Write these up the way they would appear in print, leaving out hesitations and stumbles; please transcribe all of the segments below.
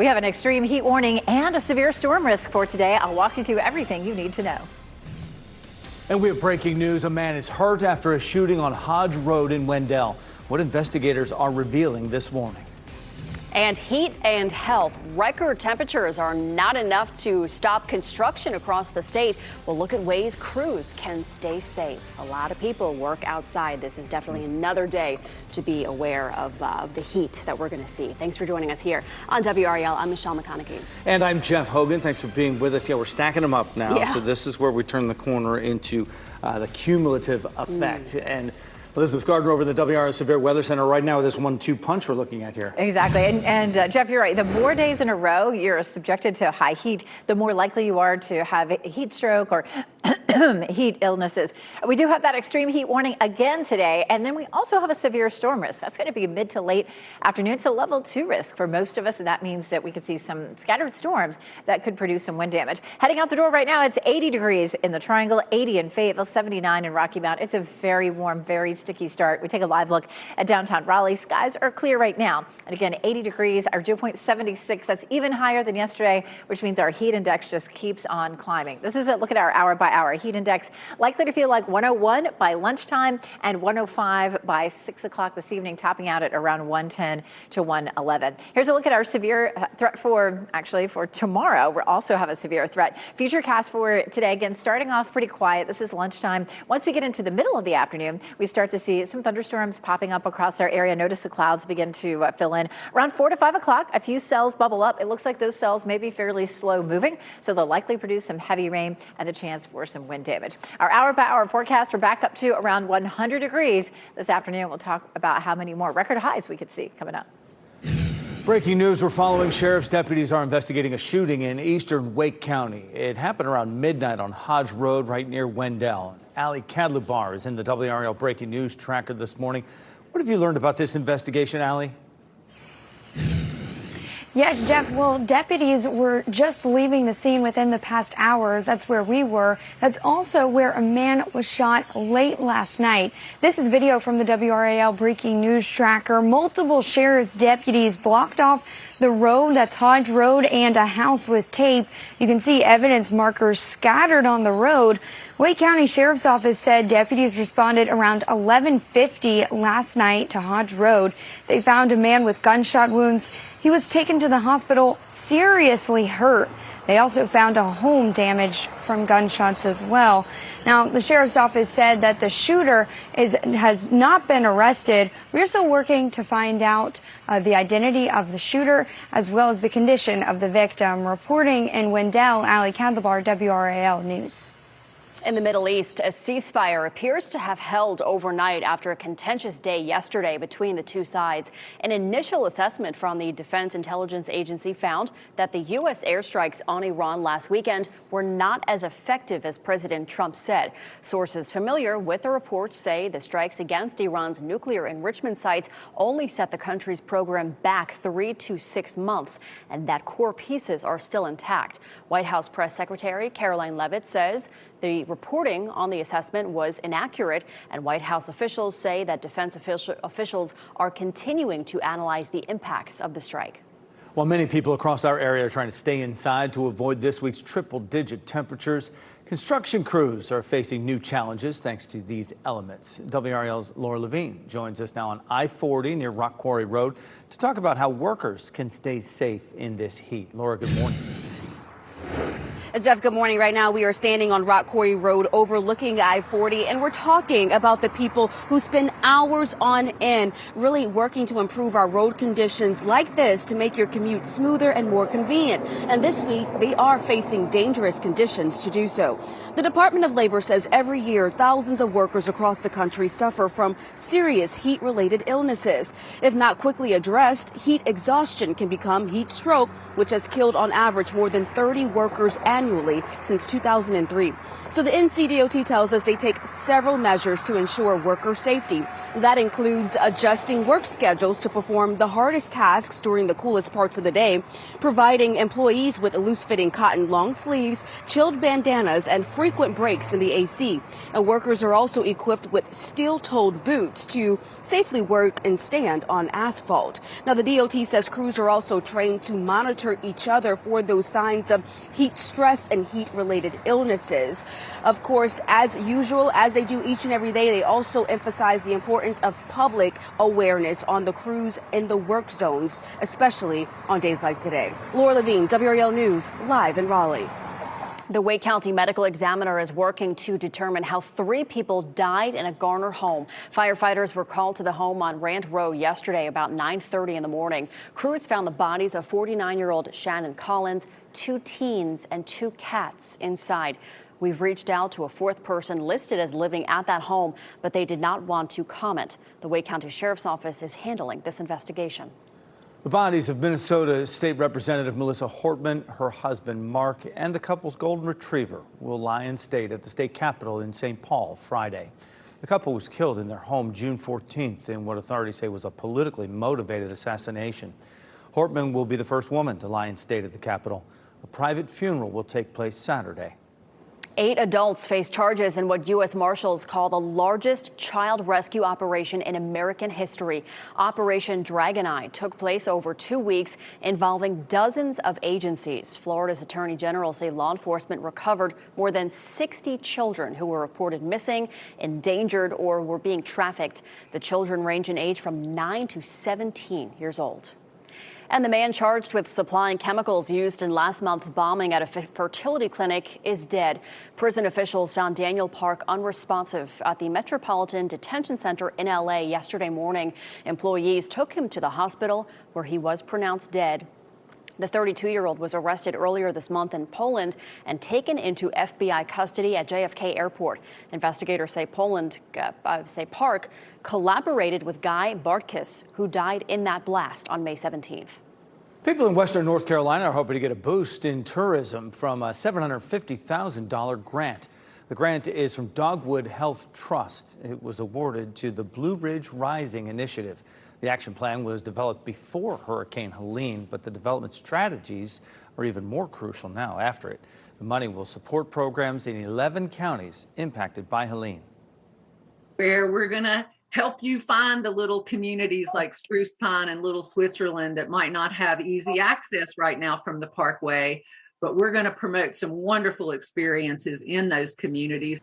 We have an extreme heat warning and a severe storm risk for today. I'll walk you through everything you need to know. And we have breaking news. A man is hurt after a shooting on Hodge Road in Wendell. What investigators are revealing this morning. And heat and health. Record temperatures are not enough to stop construction across the state. We'll look at ways crews can stay safe. A lot of people work outside. This is definitely another day to be aware of the heat that we're going to see. Thanks for joining us here on WRAL. I'm Michelle McConaughey. And I'm Jeff Hogan. Thanks for being with us. Yeah, we're stacking them up now. Yeah. So this is where we turn the corner into the cumulative effect. And Elizabeth Gardner over in the WRAL Severe Weather Center right now with this 1-2 punch we're looking at here. Exactly. And Jeff, you're right. The more days in a row you're subjected to high heat, the more likely you are to have a heat stroke or heat illnesses. We do have that extreme heat warning again today. And then we also have a severe storm risk. That's going to be mid to late afternoon. It's a level 2 risk for most of us. And that means that we could see some scattered storms that could produce some wind damage. Heading out the door right now, it's 80 degrees in the Triangle, 80 in Fayetteville, 79 in Rocky Mount. It's a very warm, very sticky start. We take a live look at downtown Raleigh. Skies are clear right now. And again, 80 degrees, our dew point 76. That's even higher than yesterday, which means our heat index just keeps on climbing. This is a look at our hour by hour heat index. Likely to feel like 101 by lunchtime and 105 by 6 o'clock this evening, topping out at around 110 to 111. Here's a look at our severe threat for tomorrow. We'll also have a severe threat. Futurecast for today, again, starting off pretty quiet. This is lunchtime. Once we get into the middle of the afternoon, we start to see some thunderstorms popping up across our area. Notice the clouds begin to fill in. Around 4 to 5 o'clock, a few cells bubble up. It looks like those cells may be fairly slow moving, so they'll likely produce some heavy rain and the chance for some wind damage. Our hour by hour forecast, we're back up to around 100 degrees this afternoon. We'll talk about how many more record highs we could see coming up. Breaking news, we're following. Sheriff's deputies are investigating a shooting in eastern Wake County. It happened around midnight on Hodge Road right near Wendell. Ali Kadlubar is in the WRAL Breaking News tracker this morning. What have you learned about this investigation, Ali? Yes, Jeff. Well, deputies were just leaving the scene within the past hour. That's where we were. That's also where a man was shot late last night. This is video from the WRAL Breaking News tracker. Multiple sheriff's deputies blocked off the road, that's Hodge Road, and a house with tape. You can see evidence markers scattered on the road. Wake County Sheriff's Office said deputies responded around 11:50 last night to Hodge Road. They found a man with gunshot wounds. He was taken to the hospital seriously hurt. They also found a home damaged from gunshots as well. Now, the sheriff's office said that the shooter has not been arrested. We're still working to find out the identity of the shooter as well as the condition of the victim. Reporting in Wendell, Ali Kadlubar, WRAL News. In the Middle East, a ceasefire appears to have held overnight after a contentious day yesterday between the two sides. An initial assessment from the Defense Intelligence Agency found that the U.S. airstrikes on Iran last weekend were not as effective as President Trump said. Sources familiar with the reports say the strikes against Iran's nuclear enrichment sites only set the country's program back 3 to 6 months, and that core pieces are still intact. White House Press Secretary Caroline Leavitt says the reporting on the assessment was inaccurate, and White House officials say that defense officials are continuing to analyze the impacts of the strike. While many people across our area are trying to stay inside to avoid this week's triple-digit temperatures, construction crews are facing new challenges thanks to these elements. WRAL's Laura Levine joins us now on I-40 near Rock Quarry Road to talk about how workers can stay safe in this heat. Laura, good morning. Jeff, good morning. Right now we are standing on Rock Quarry Road overlooking I-40, and we're talking about the people who spend hours on end really working to improve our road conditions like this to make your commute smoother and more convenient. And this week they are facing dangerous conditions to do so. The Department of Labor says every year thousands of workers across the country suffer from serious heat-related illnesses. If not quickly addressed, heat exhaustion can become heat stroke, which has killed on average more than 30 workers annually since 2003. So the NCDOT tells us they take several measures to ensure worker safety. That includes adjusting work schedules to perform the hardest tasks during the coolest parts of the day, providing employees with loose-fitting cotton long sleeves, chilled bandanas, and frequent breaks in the AC. And workers are also equipped with steel-toed boots to safely work and stand on asphalt. Now, the DOT says crews are also trained to monitor each other for those signs of heat stress and heat-related illnesses. Of course, as usual, as they do each and every day, they also emphasize the importance of public awareness on the crews in the work zones, especially on days like today. Laura Levine, WRAL News, live in Raleigh. The Wake County Medical Examiner is working to determine how 3 people died in a Garner home. Firefighters were called to the home on Rand Road yesterday about 9:30 in the morning. Crews found the bodies of 49-year-old Shannon Collins, 2 teens, and 2 cats inside. We've reached out to a 4th person listed as living at that home, but they did not want to comment. The Wake County Sheriff's Office is handling this investigation. The bodies of Minnesota State Representative Melissa Hortman, her husband Mark, and the couple's golden retriever will lie in state at the state capitol in St. Paul Friday. The couple was killed in their home June 14th in what authorities say was a politically motivated assassination. Hortman will be the first woman to lie in state at the Capitol. A private funeral will take place Saturday. 8 adults face charges in what U.S. Marshals call the largest child rescue operation in American history. Operation Dragon Eye took place over 2 weeks, involving dozens of agencies. Florida's Attorney General say law enforcement recovered more than 60 children who were reported missing, endangered, or were being trafficked. The children range in age from 9 to 17 years old. And the man charged with supplying chemicals used in last month's bombing at a fertility clinic is dead. Prison officials found Daniel Park unresponsive at the Metropolitan Detention Center in L.A. yesterday morning. Employees took him to the hospital where he was pronounced dead. The 32-year-old was arrested earlier this month in Poland and taken into FBI custody at JFK Airport. Investigators say Park collaborated with Guy Bartkus, who died in that blast on May 17th. People in western North Carolina are hoping to get a boost in tourism from a $750,000 grant. The grant is from Dogwood Health Trust. It was awarded to the Blue Ridge Rising Initiative. The action plan was developed before Hurricane Helene, but the development strategies are even more crucial now after it. The money will support programs in 11 counties impacted by Helene. Where we're going to help you find the little communities like Spruce Pine and Little Switzerland that might not have easy access right now from the Parkway, but we're going to promote some wonderful experiences in those communities.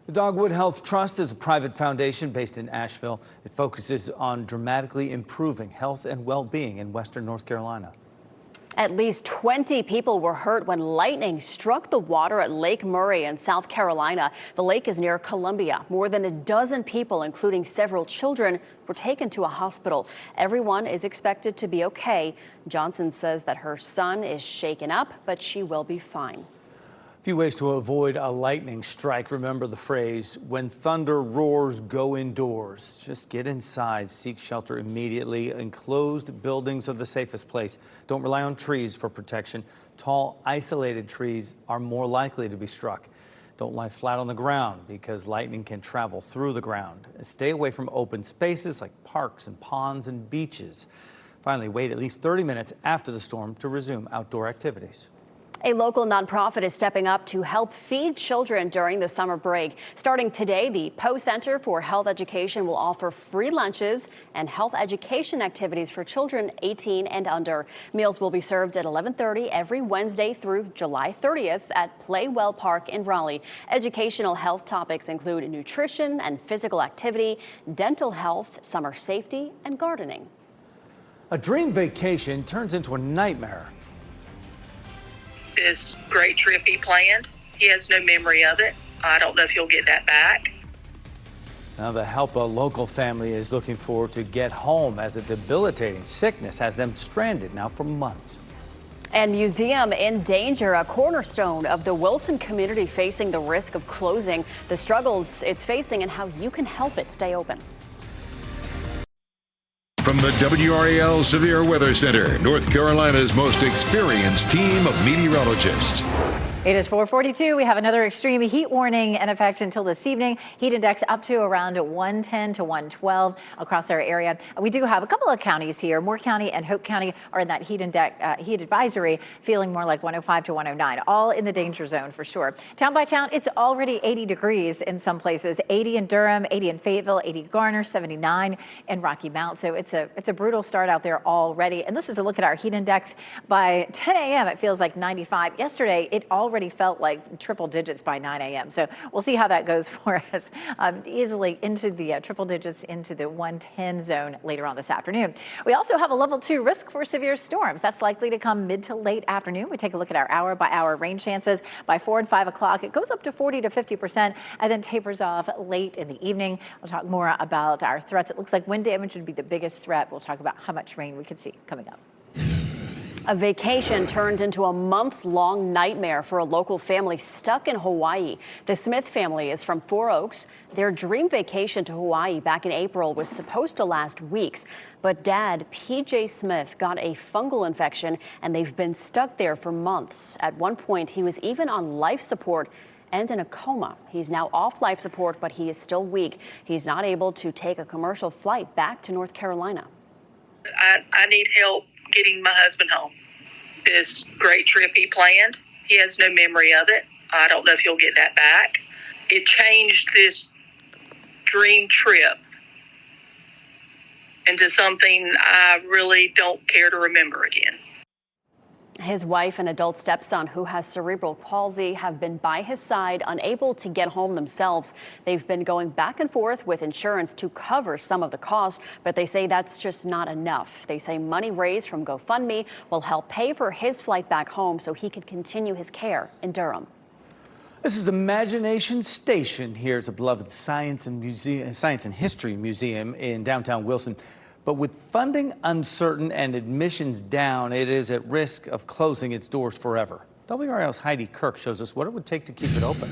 The Dogwood Health Trust is a private foundation based in Asheville. It focuses on dramatically improving health and well-being in western North Carolina. At least 20 people were hurt when lightning struck the water at Lake Murray in South Carolina. The lake is near Columbia. More than a dozen people, including several children, were taken to a hospital. Everyone is expected to be okay. Johnson says that her son is shaken up, but she will be fine. A few ways to avoid a lightning strike. Remember the phrase, when thunder roars, go indoors. Just get inside, seek shelter immediately. Enclosed buildings are the safest place. Don't rely on trees for protection. Tall, isolated trees are more likely to be struck. Don't lie flat on the ground because lightning can travel through the ground. Stay away from open spaces like parks and ponds and beaches. Finally, wait at least 30 minutes after the storm to resume outdoor activities. A local nonprofit is stepping up to help feed children during the summer break. Starting today, the Poe Center for Health Education will offer free lunches and health education activities for children 18 and under. Meals will be served at 11:30 every Wednesday through July 30th at Playwell Park in Raleigh. Educational health topics include nutrition and physical activity, dental health, summer safety, and gardening. A dream vacation turns into a nightmare. This great trip he planned, he has no memory of it. I don't know if he'll get that back. Now, the help a local family is looking for to get home as a debilitating sickness has them stranded now for months. And Museum in Danger, a cornerstone of the Wilson community facing the risk of closing, the struggles it's facing and how you can help it stay open. From the WRAL Severe Weather Center, North Carolina's most experienced team of meteorologists. It is 4:42. We have another extreme heat warning in effect until this evening. Heat index up to around 110 to 112 across our area. We do have a couple of counties here. Moore County and Hope County are in that heat advisory, feeling more like 105 to 109, all in the danger zone for sure. Town by town, it's already 80 degrees in some places. 80 in Durham, 80 in Fayetteville, 80 Garner, 79 in Rocky Mount. So it's a brutal start out there already. And this is a look at our heat index. By 10 a.m., it feels like 95. Yesterday, it already felt like triple digits by 9 a.m. So we'll see how that goes for us. Easily into the triple digits, into the 110 zone later on this afternoon. We also have a level 2 risk for severe storms. That's likely to come mid to late afternoon. We take a look at our hour by hour rain chances. By 4 and 5 o'clock, it goes up to 40 to 50% and then tapers off late in the evening. We'll talk more about our threats. It looks like wind damage would be the biggest threat. We'll talk about how much rain we could see coming up. A vacation turned into a month-long nightmare for a local family stuck in Hawaii. The Smith family is from Four Oaks. Their dream vacation to Hawaii back in April was supposed to last weeks, but Dad, P.J. Smith, got a fungal infection, and they've been stuck there for months. At one point, he was even on life support and in a coma. He's now off life support, but he is still weak. He's not able to take a commercial flight back to North Carolina. I need help getting my husband home. This great trip he planned, he has no memory of it. I don't know if he'll get that back. It changed this dream trip into something I really don't care to remember again. His wife and adult stepson, who has cerebral palsy, have been by his side, unable to get home themselves. They've been going back and forth with insurance to cover some of the costs, but they say that's just not enough. They say money raised from GoFundMe will help pay for his flight back home so he could continue his care in Durham. This is Imagination Station here. It's a beloved science and history museum in downtown Wilson. But with funding uncertain and admissions down, it is at risk of closing its doors forever. WRAL's Heidi Kirk shows us what it would take to keep it open.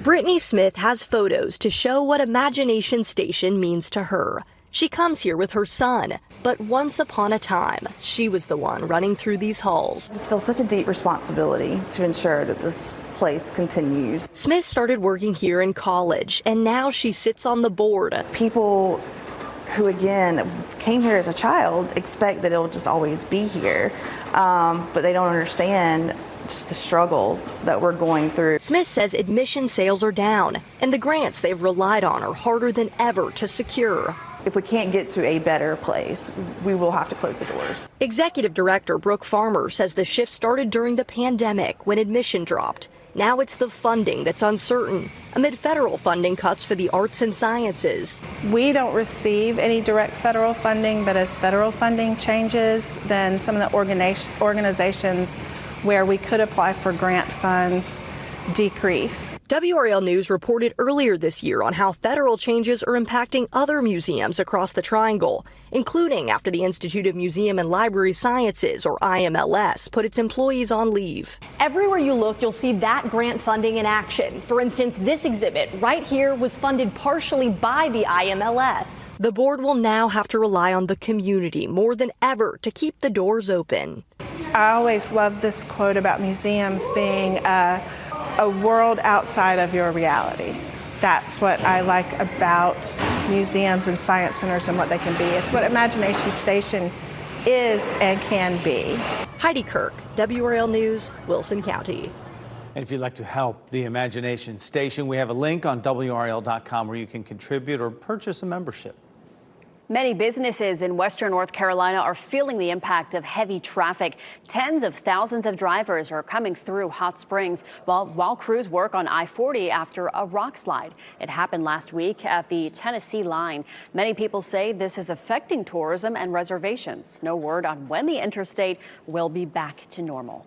Brittany Smith has photos to show what Imagination Station means to her. She comes here with her son, but once upon a time, she was the one running through these halls. I just feel such a deep responsibility to ensure that this place continues. Smith started working here in college, and now she sits on the board. People who, again, came here as a child expect that it'll just always be here, but they don't understand just the struggle that we're going through. Smith says admission sales are down, and the grants they've relied on are harder than ever to secure. If we can't get to a better place, we will have to close the doors. Executive Director Brooke Farmer says the shift started during the pandemic when admission dropped. Now it's the funding that's uncertain amid federal funding cuts for the arts and sciences. We don't receive any direct federal funding, but as federal funding changes, then some of the organizations where we could apply for grant funds decrease. WRAL News reported earlier this year on how federal changes are impacting other museums across the Triangle, including after the Institute of Museum and Library Sciences, or IMLS, put its employees on leave. Everywhere you look, you'll see that grant funding in action. For instance, this exhibit right here was funded partially by the IMLS. The board will now have to rely on the community more than ever to keep the doors open. I always loved this quote about museums being a world outside of your reality. That's what I like about museums and science centers and what they can be. It's what Imagination Station is and can be. Heidi Kirk, WRAL News, Wilson County. And if you'd like to help the Imagination Station, we have a link on WRAL.com where you can contribute or purchase a membership. Many businesses in western North Carolina are feeling the impact of heavy traffic. Tens of thousands of drivers are coming through Hot Springs while crews work on I-40 after a rock slide. It happened last week at the Tennessee line. Many people say this is affecting tourism and reservations. No word on when the interstate will be back to normal.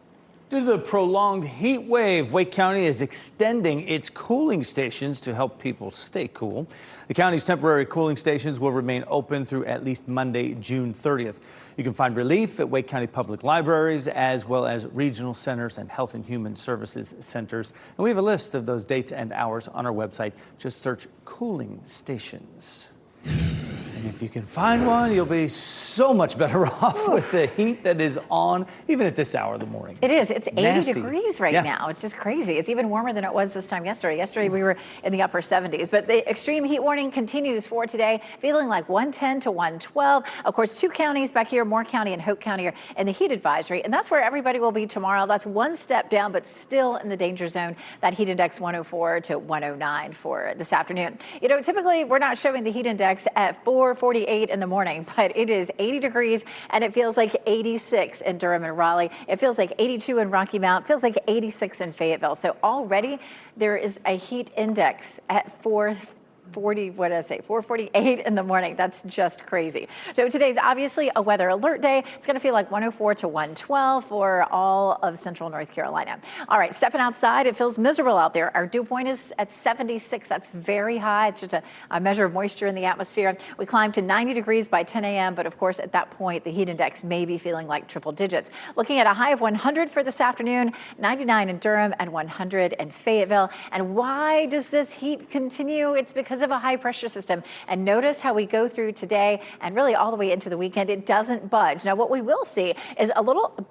Due to the prolonged heat wave, Wake County is extending its cooling stations to help people stay cool. The county's temporary cooling stations will remain open through at least Monday, June 30th. You can find relief at Wake County Public Libraries as well as regional centers and health and human services centers. And we have a list of those dates and hours on our website. Just search cooling stations. And if you can find one, you'll be so much better off with the heat that is on, even at this hour of the morning. It is. It's 80 nasty. degrees right now. It's just crazy. It's even warmer than it was this time yesterday. Yesterday we were in the upper 70s. But the extreme heat warning continues for today, feeling like 110 to 112. Of course, 2 counties back here, Moore County and Hope County, are in the heat advisory. And that's where everybody will be tomorrow. That's one step down, but still in the danger zone. That heat index 104 to 109 for this afternoon. You know, typically we're not showing the heat index at 4:48 in the morning, but it is 80 degrees and it feels like 86 in Durham and Raleigh. It feels like 82 in Rocky Mount, feels like 86 in Fayetteville. So already there is a heat index at 448 in the morning. That's just crazy. So today's obviously a weather alert day. It's going to feel like 104 to 112 for all of central North Carolina. All right, stepping outside, it feels miserable out there. Our dew point is at 76. That's very high. It's just a measure of moisture in the atmosphere. We climbed to 90 degrees by 10 a.m., but of course at that point the heat index may be feeling like triple digits. Looking at a high of 100 for this afternoon, 99 in Durham and 100 in Fayetteville. And why does this heat continue? It's because of a high pressure system. And notice how we go through today and really all the way into the weekend, it doesn't budge. Now, what we will see is a little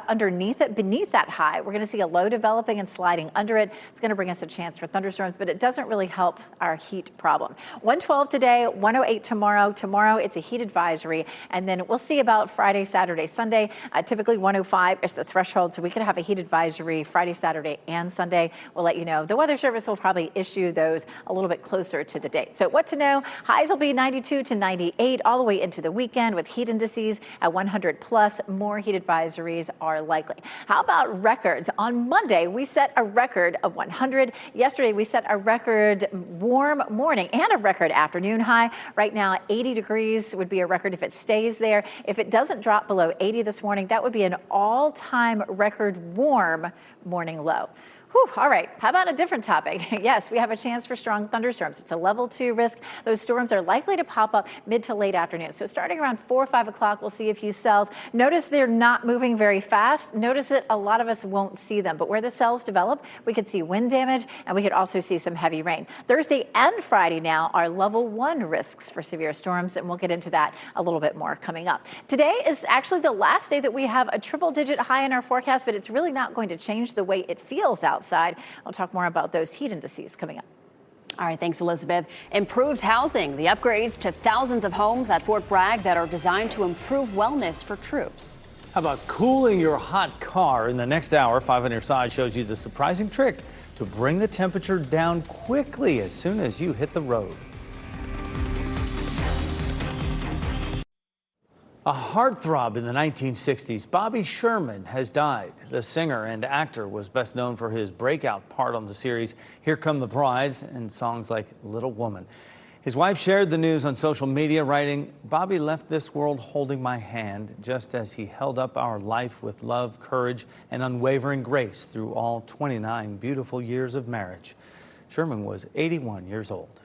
underneath it, beneath that high, we're going to see a low developing and sliding under it. It's going to bring us a chance for thunderstorms, but it doesn't really help our heat problem. 112 today, 108 tomorrow. Tomorrow, it's a heat advisory. And then we'll see about Friday, Saturday, Sunday. Typically 105 is the threshold. So we could have a heat advisory Friday, Saturday, and Sunday. We'll let you know. The Weather Service will probably issue those a little bit closer to the date. So what to know? Highs will be 92 to 98 all the way into the weekend with heat indices at 100 plus. More heat advisories are likely. How about records? On Monday, we set a record of 100. Yesterday, we set a record warm morning and a record afternoon high. Right now, 80 degrees would be a record if it stays there. If it doesn't drop below 80 this morning, that would be an all-time record warm morning low. Whew, all right, how about a different topic? Yes, we have a chance for strong thunderstorms. It's a level 2 risk. Those storms are likely to pop up mid to late afternoon. So starting around 4 or 5 o'clock, we'll see a few cells. Notice they're not moving very fast. Notice that a lot of us won't see them, but where the cells develop, we could see wind damage and we could also see some heavy rain. Thursday and Friday now are level 1 risks for severe storms, and we'll get into that a little bit more coming up. Today is actually the last day that we have a triple-digit high in our forecast, but it's really not going to change the way it feels outside. I'll talk more about those heat indices coming up. All right, thanks, Elizabeth. Improved housing, the upgrades to thousands of homes at Fort Bragg that are designed to improve wellness for troops. How about cooling your hot car? In the next hour, 5 on your side shows you the surprising trick to bring the temperature down quickly as soon as you hit the road. A heartthrob in the 1960s, Bobby Sherman has died. The singer and actor was best known for his breakout part on the series Here Come the Brides and songs like Little Woman. His wife shared the news on social media, writing, "Bobby left this world holding my hand, just as he held up our life with love, courage, and unwavering grace through all 29 beautiful years of marriage." Sherman was 81 years old.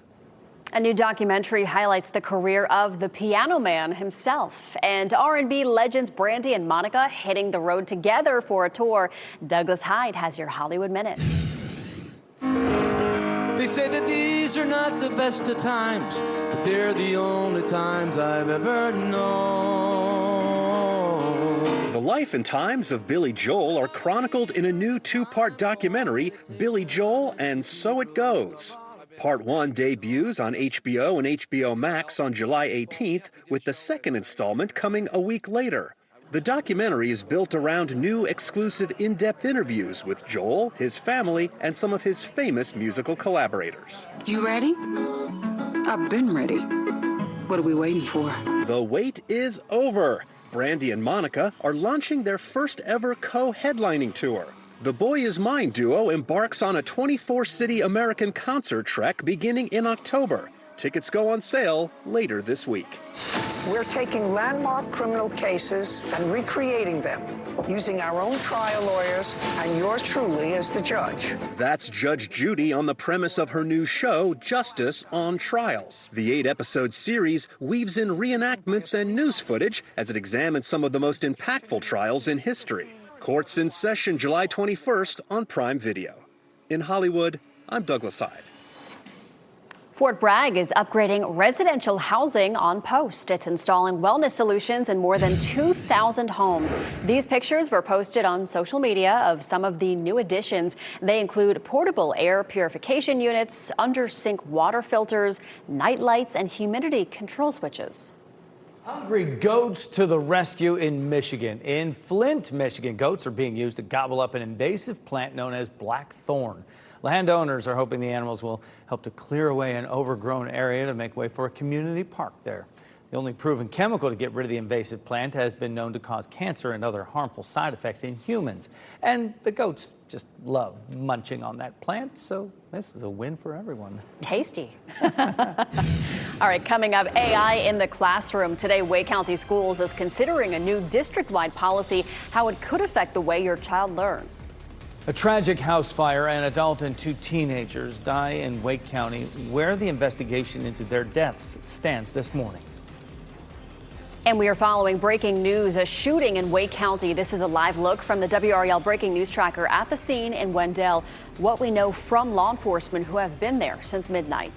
A new documentary highlights the career of the Piano Man himself, and R&B legends Brandy and Monica hitting the road together for a tour. Douglas Hyde has your Hollywood Minute. They say that these are not the best of times, but they're the only times I've ever known. The life and times of Billy Joel are chronicled in a new 2-part documentary, Billy Joel and So It Goes. Part 1 debuts on HBO and HBO Max on July 18th, with the second installment coming a week later. The documentary is built around new exclusive in-depth interviews with Joel, his family, and some of his famous musical collaborators. You ready? I've been ready. What are we waiting for? The wait is over. Brandy and Monica are launching their first ever co-headlining tour. The Boy Is Mine duo embarks on a 24-city American concert trek beginning in October. Tickets go on sale later this week. We're taking landmark criminal cases and recreating them, using our own trial lawyers and yours truly as the judge. That's Judge Judy on the premise of her new show, Justice on Trial. The 8-episode series weaves in reenactments and news footage as it examines some of the most impactful trials in history. Court's in session July 21st on Prime Video. In Hollywood, I'm Douglas Hyde. Fort Bragg is upgrading residential housing on post. It's installing wellness solutions in more than 2,000 homes. These pictures were posted on social media of some of the new additions. They include portable air purification units, under-sink water filters, night lights, and humidity control switches. Hungry goats to the rescue in Michigan. In Flint, Michigan, goats are being used to gobble up an invasive plant known as blackthorn. Landowners are hoping the animals will help to clear away an overgrown area to make way for a community park there. The only proven chemical to get rid of the invasive plant has been known to cause cancer and other harmful side effects in humans. And the goats just love munching on that plant, so this is a win for everyone. Tasty. All right, coming up, AI in the classroom. Today, Wake County Schools is considering a new district-wide policy, how it could affect the way your child learns. A tragic house fire. An adult and 2 teenagers die in Wake County, where the investigation into their deaths stands this morning. And we are following breaking news, a shooting in Wake County. This is a live look from the WRAL breaking news tracker at the scene in Wendell. What we know from law enforcement who have been there since midnight.